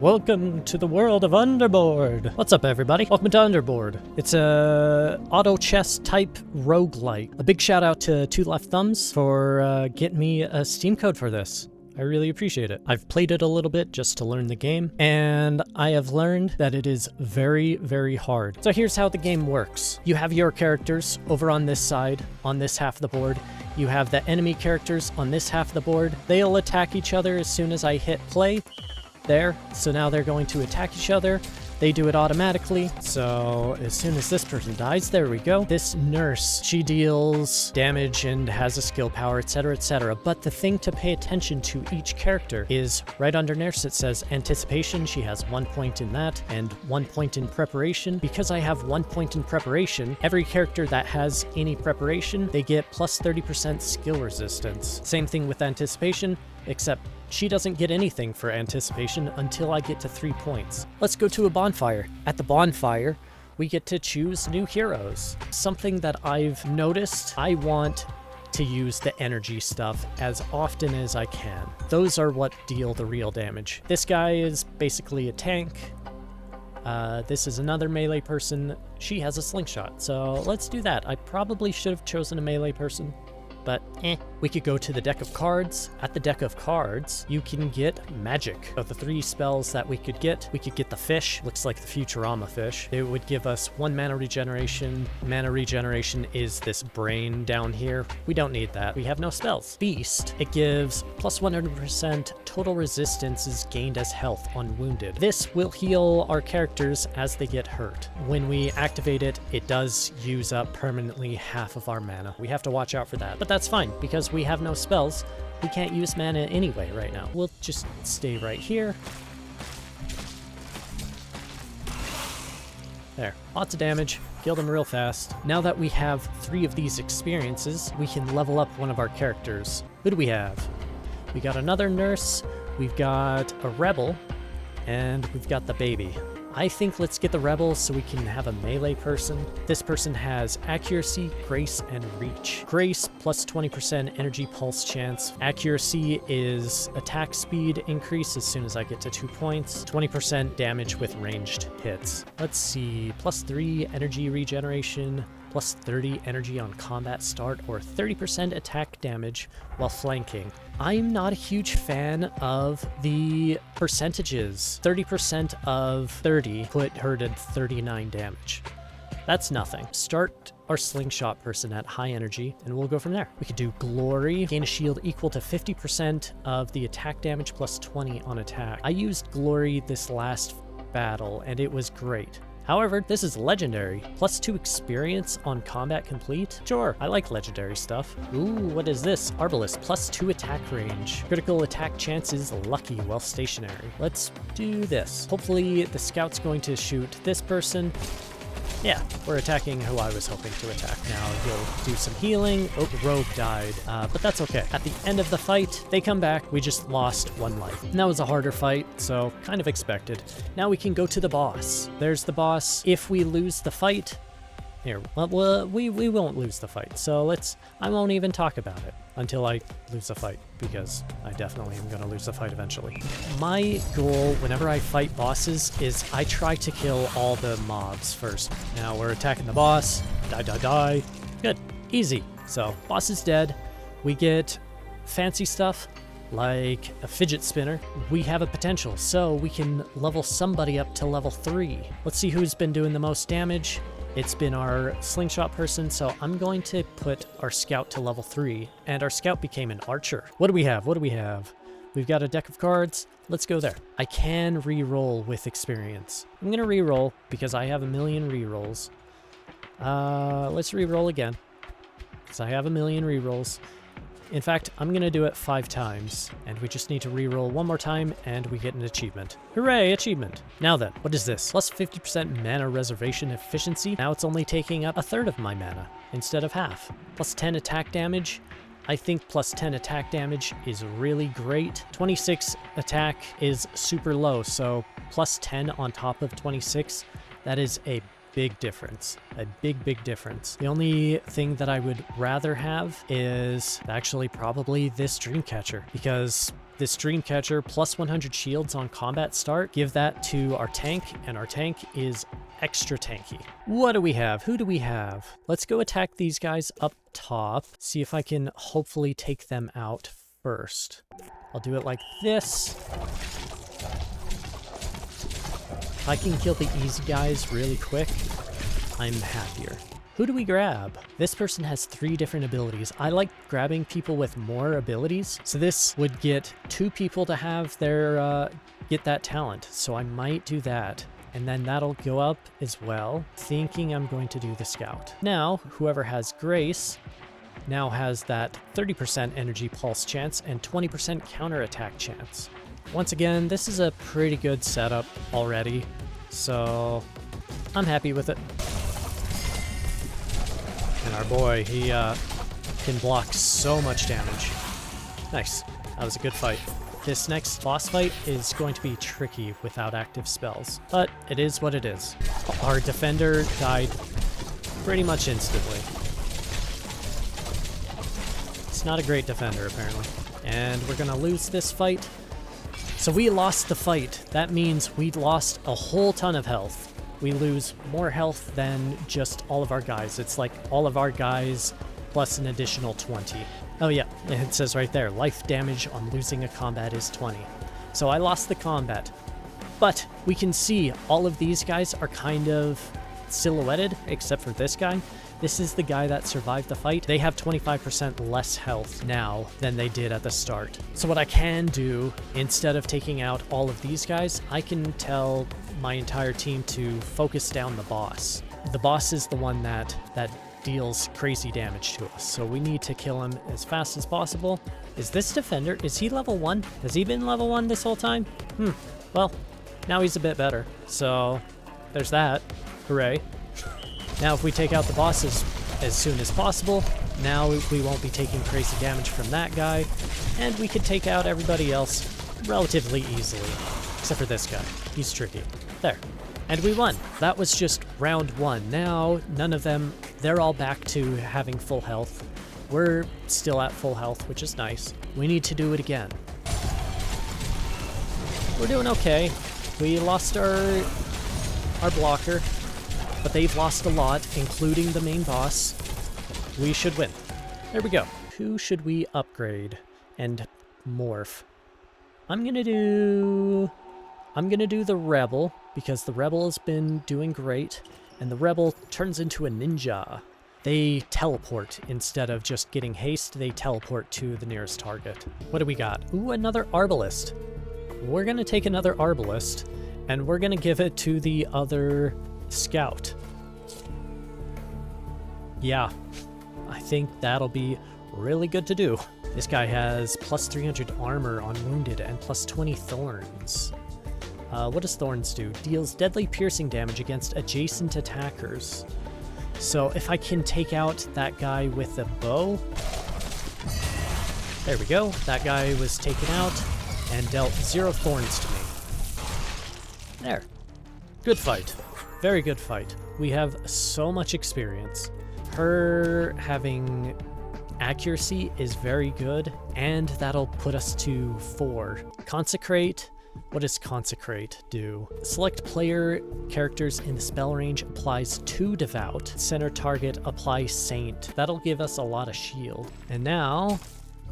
Welcome to the world of Underboard! What's up, everybody? Welcome to Underboard. It's a auto chess type roguelite. A big shout out to Two Left Thumbs for getting me a Steam code for this. I really appreciate it. I've played it a little bit just to learn the game, and I have learned that it is very, very hard. So here's how the game works. You have your characters over on this side, on this half of the board. You have the enemy characters on this half of the board. They'll attack each other as soon as I hit play. There, so now they're going to attack each other. They do it automatically, so as soon as this person dies, there we go. This nurse, she deals damage and has a skill power, etc., etc. But the thing to pay attention to each character is right under nurse it says anticipation. She has 1 point in that and 1 point in preparation. Because I have 1 point in preparation, every character that has any preparation, they get plus 30% skill resistance. Same thing with anticipation, except she doesn't get anything for anticipation until I get to 3 points. Let's go to a bonfire. At the bonfire, we get to choose new heroes. Something that I've noticed, I want to use the energy stuff as often as I can. Those are what deal the real damage. This guy is basically a tank. This is another melee person. She has a slingshot, so let's do that. I probably should have chosen a melee person, but We could go to the deck of cards. At the deck of cards, you can get magic. Of the 3 spells that we could get the fish. Looks like the Futurama fish. It would give us 1 mana regeneration. Mana regeneration is this brain down here. We don't need that. We have no spells. Beast, it gives plus 100% total resistance is gained as health on wounded. This will heal our characters as they get hurt. When we activate it, it does use up permanently half of our mana. We have to watch out for that, but that's fine because we have no spells. We can't use mana anyway right now. We'll just stay right here. There, lots of damage, killed him real fast. Now that we have 3 of these experiences, we can level up one of our characters. Who do we have? We got another nurse, we've got a rebel, and we've got the baby. I think let's get the rebel so we can have a melee person. This person has accuracy, grace, and reach. Grace plus 20% energy pulse chance. Accuracy is attack speed increase as soon as I get to 2 points. 20% damage with ranged hits. Let's see, plus 3 energy regeneration, plus 30 energy on combat start, or 30% attack damage while flanking. I'm not a huge fan of the percentages. 30% of 30 put her to 39 damage. That's nothing. Start our slingshot person at high energy, and we'll go from there. We could do glory, gain a shield equal to 50% of the attack damage plus 20 on attack. I used glory this last battle, and it was great. However, this is legendary. Plus 2 experience on combat complete? Sure, I like legendary stuff. Ooh, what is this? Arbalest, plus 2 attack range. Critical attack chance is lucky while stationary. Let's do this. Hopefully the scout's going to shoot this person. Yeah, we're attacking who I was hoping to attack. Now you'll do some healing. Oh, the rogue died, but that's okay. At the end of the fight, they come back. We just lost 1 life. And that was a harder fight, so kind of expected. Now we can go to the boss. There's the boss. If we lose the fight, here, well, we won't lose the fight. So I won't even talk about it until I lose the fight, because I definitely am going to lose the fight eventually. My goal whenever I fight bosses is I try to kill all the mobs first. Now we're attacking the boss. Die, die, die. Good. Easy. So, boss is dead. We get fancy stuff like a fidget spinner. We have a potential, so we can level somebody up to level 3. Let's see who's been doing the most damage. It's been our slingshot person, so I'm going to put our scout to level 3, and our scout became an archer. What do we have? What do we have? We've got a deck of cards. Let's go there. I can re-roll with experience. I'm going to re-roll because I have a million re-rolls. Let's re-roll again because I have a million re-rolls. In fact, I'm going to do it 5 times, and we just need to re-roll 1 more time, and we get an achievement. Hooray, achievement! Now then, what is this? Plus 50% mana reservation efficiency. Now it's only taking up 1/3 of my mana instead of half. Plus 10 attack damage. I think plus 10 attack damage is really great. 26 attack is super low, so plus 10 on top of 26, that is a big difference. A big difference. The only thing that I would rather have is actually probably this Dreamcatcher, because this Dreamcatcher plus 100 shields on combat start. Give that to our tank, and our tank is extra tanky. What do we have? Who do we have? Let's go attack these guys up top. See if I can hopefully take them out first. I'll do it like this. If I can kill the easy guys really quick, I'm happier. Who do we grab? This person has 3 different abilities. I like grabbing people with more abilities. So this would get 2 people to have their, get that talent. So I might do that. And then that'll go up as well, thinking I'm going to do the scout. Now, whoever has Grace now has that 30% energy pulse chance and 20% counterattack chance. Once again, this is a pretty good setup already, so I'm happy with it. And our boy, he can block so much damage. Nice. That was a good fight. This next boss fight is going to be tricky without active spells, but it is what it is. Our defender died pretty much instantly. It's not a great defender, apparently. And we're gonna lose this fight. So we lost the fight. That means we lost a whole ton of health. We lose more health than just all of our guys. It's like all of our guys plus an additional 20. Oh yeah, it says right there, life damage on losing a combat is 20. So I lost the combat. But we can see all of these guys are kind of silhouetted, except for this guy. This is the guy that survived the fight. They have 25% less health now than they did at the start. So what I can do, instead of taking out all of these guys, I can tell my entire team to focus down the boss. The boss is the one that deals crazy damage to us, so we need to kill him as fast as possible. Is this defender, is he level 1? Has he been level 1 this whole time? Well, now he's a bit better, so there's that. Hooray. Now if we take out the bosses as soon as possible, now we won't be taking crazy damage from that guy, and we could take out everybody else relatively easily, except for this guy. He's tricky. There. And we won. That was just round 1. Now, none of them, they're all back to having full health. We're still at full health, which is nice. We need to do it again. We're doing okay. We lost our blocker, but they've lost a lot, including the main boss. We should win. There we go. Who should we upgrade and morph? I'm gonna do the Rebel, because the Rebel has been doing great, and the Rebel turns into a ninja. They teleport instead of just getting haste, they teleport to the nearest target. What do we got? Ooh, another Arbalist. We're gonna take another Arbalist, and we're gonna give it to the other Scout. Yeah, I think that'll be really good to do. This guy has plus 300 armor on wounded and plus 20 thorns. What does Thorns do? Deals deadly piercing damage against adjacent attackers. So if I can take out that guy with a bow... There we go. That guy was taken out and dealt 0 thorns to me. There. Good fight. Very good fight. We have so much experience. Her having accuracy is very good, and that'll put us to 4. Consecrate. What does Consecrate do? Select player characters in the spell range applies 2 Devout. Center target apply Saint. That'll give us a lot of shield. And now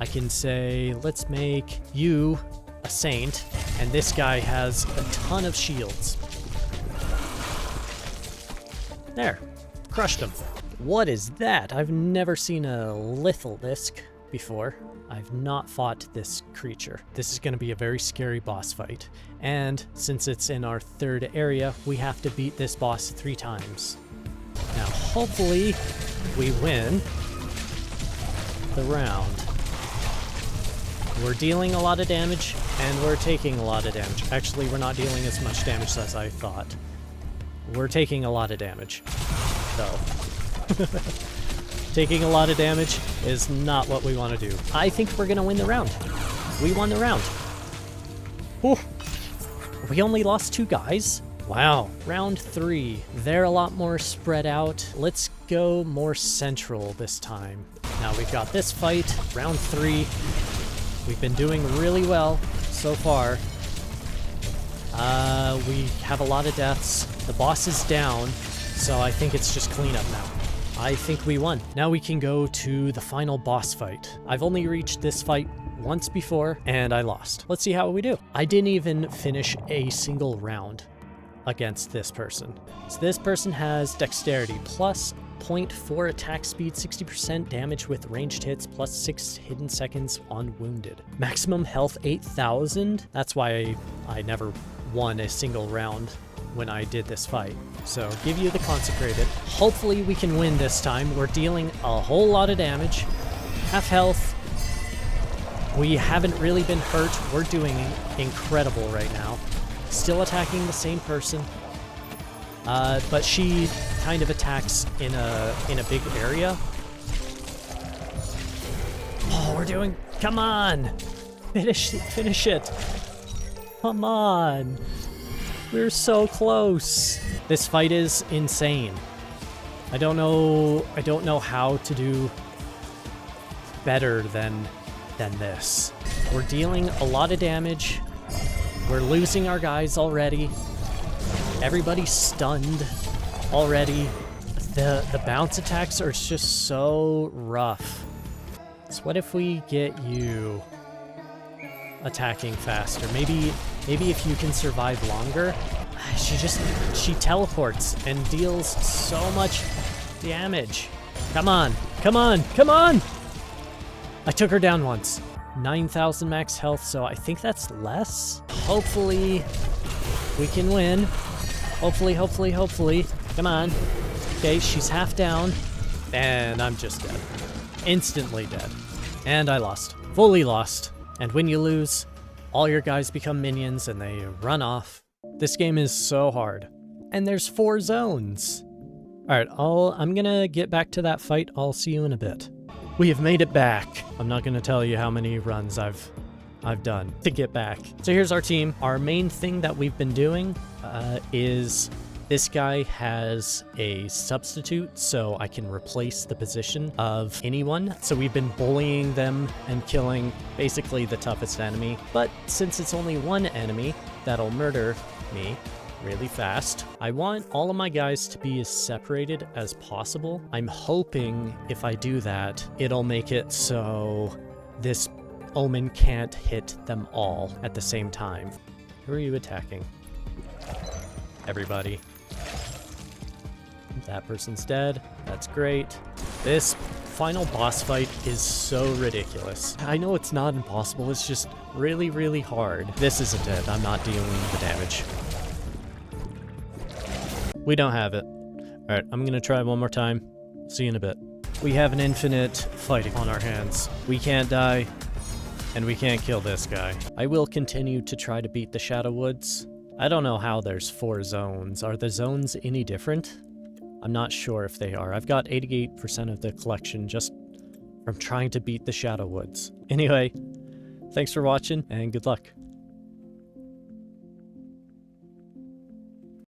I can say, let's make you a Saint, and this guy has a ton of shields. There. Crushed him. What is that? I've never seen a Lethal Disc before. I've not fought this creature. This is going to be a very scary boss fight. And since it's in our 3rd area, we have to beat this boss 3 times. Now, hopefully, we win the round. We're dealing a lot of damage, and we're taking a lot of damage. Actually, we're not dealing as much damage as I thought. We're taking a lot of damage, though. Taking a lot of damage is not what we want to do. I think we're going to win the round. We won the round. Whew. We only lost 2 guys? Wow. Round 3. They're a lot more spread out. Let's go more central this time. Now we've got this fight. Round 3. We've been doing really well so far. We have a lot of deaths. The boss is down, so I think it's just cleanup now. I think we won. Now we can go to the final boss fight. I've only reached this fight once before, and I lost. Let's see how we do. I didn't even finish a single round against this person. So this person has dexterity plus 0.4 attack speed, 60% damage with ranged hits, plus 6 hidden seconds on wounded. Maximum health 8,000. That's why I never won a single round when I did this fight. So give you the consecrated. Hopefully we can win this time. We're dealing a whole lot of damage. Half health. We haven't really been hurt. We're doing incredible right now. Still attacking the same person. But she kind of attacks in a big area. Oh, we're doing... Come on! Finish it! Come on! We're so close! This fight is insane. I don't know how to do better than this. We're dealing a lot of damage. We're losing our guys already. Everybody's stunned already. The bounce attacks are just so rough. So what if we get you attacking faster? Maybe if you can survive longer. She teleports and deals so much damage. Come on, come on, come on! I took her down once. 9,000 max health, so I think that's less. Hopefully we can win. Hopefully. Come on. Okay, she's half down. And I'm just dead. Instantly dead. And I lost. Fully lost. And when you lose, all your guys become minions and they run off. This game is so hard. And there's 4 zones. Alright, I'm gonna get back to that fight. I'll see you in a bit. We have made it back. I'm not gonna tell you how many runs I've done to get back. So here's our team. Our main thing that we've been doing is this guy has a substitute, so I can replace the position of anyone. So we've been bullying them and killing basically the toughest enemy. But since it's only one enemy that'll murder me really fast, I want all of my guys to be as separated as possible. I'm hoping if I do that, it'll make it so this Omen can't hit them all at the same time. Who are you attacking? Everybody. That person's dead. That's great. This final boss fight is so ridiculous. I know it's not impossible, it's just really, really hard. This isn't it. I'm not dealing with the damage. We don't have it. Alright, I'm gonna try one more time. See you in a bit. We have an infinite fighting on our hands. We can't die, and we can't kill this guy. I will continue to try to beat the Shadow Woods. I don't know how there's 4 zones. Are the zones any different? I'm not sure if they are. I've got 88% of the collection just from trying to beat the Shadow Woods. Anyway, thanks for watching, and good luck.